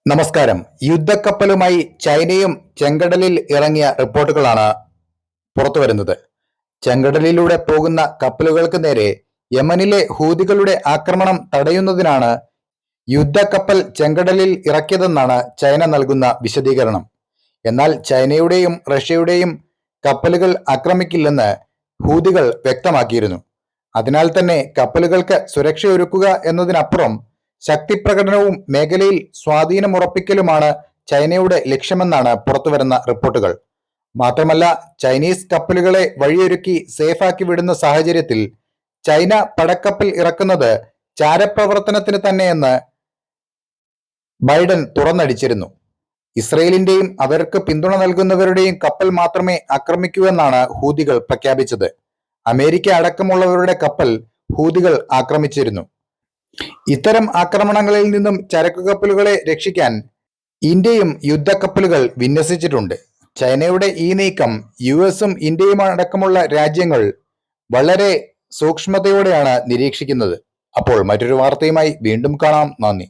നമസ്കാരം. യുദ്ധക്കപ്പലുമായി ചൈനയും ചെങ്കടലിൽ ഇറങ്ങിയ റിപ്പോർട്ടുകളാണ് പുറത്തുവരുന്നത്. ചെങ്കടലിലൂടെ പോകുന്ന കപ്പലുകൾക്ക് നേരെ യമനിലെ ഹൂതികളുടെ ആക്രമണം തടയുന്നതിനാണ് യുദ്ധക്കപ്പൽ ചെങ്കടലിൽ ഇറക്കിയതെന്നാണ് ചൈന നൽകുന്ന വിശദീകരണം. എന്നാൽ ചൈനയുടെയും റഷ്യയുടെയും കപ്പലുകൾ ആക്രമിക്കില്ലെന്ന് ഹൂതികൾ വ്യക്തമാക്കിയിരുന്നു. അതിനാൽ തന്നെ കപ്പലുകൾക്ക് സുരക്ഷയൊരുക്കുക എന്നതിനപ്പുറം ശക്തിപ്രകടനവും മേഖലയിൽ സ്വാധീനമുറപ്പിക്കലുമാണ് ചൈനയുടെ ലക്ഷ്യമെന്നാണ് പുറത്തുവരുന്ന റിപ്പോർട്ടുകൾ. മാത്രമല്ല, ചൈനീസ് കപ്പലുകളെ വഴിയൊരുക്കി സേഫാക്കി വിടുന്ന സാഹചര്യത്തിൽ ചൈന പടക്കപ്പൽ ഇറക്കുന്നത് ചാരപ്രവർത്തനത്തിന് തന്നെയെന്ന് ബൈഡൻ തുറന്നടിച്ചിരുന്നു. ഇസ്രയേലിന്റെയും അവർക്ക് പിന്തുണ നൽകുന്നവരുടെയും കപ്പൽ മാത്രമേ ആക്രമിക്കൂവെന്നാണ് ഹൂതികൾ പ്രഖ്യാപിച്ചത്. അമേരിക്ക അടക്കമുള്ളവരുടെ കപ്പൽ ഹൂതികൾ ആക്രമിച്ചിരുന്നു. ഇത്തരം ആക്രമണങ്ങളിൽ നിന്നും ചരക്കു കപ്പലുകളെ രക്ഷിക്കാൻ ഇന്ത്യയും യുദ്ധക്കപ്പലുകൾ വിന്യസിച്ചിട്ടുണ്ട്. ചൈനയുടെ ഈ നീക്കം യുഎസും ഇന്ത്യയും അടക്കമുള്ള രാജ്യങ്ങൾ വളരെ സൂക്ഷ്മതയോടെയാണ് നിരീക്ഷിക്കുന്നത്. അപ്പോൾ മറ്റൊരു വാർത്തയുമായി വീണ്ടും കാണാം. നന്ദി.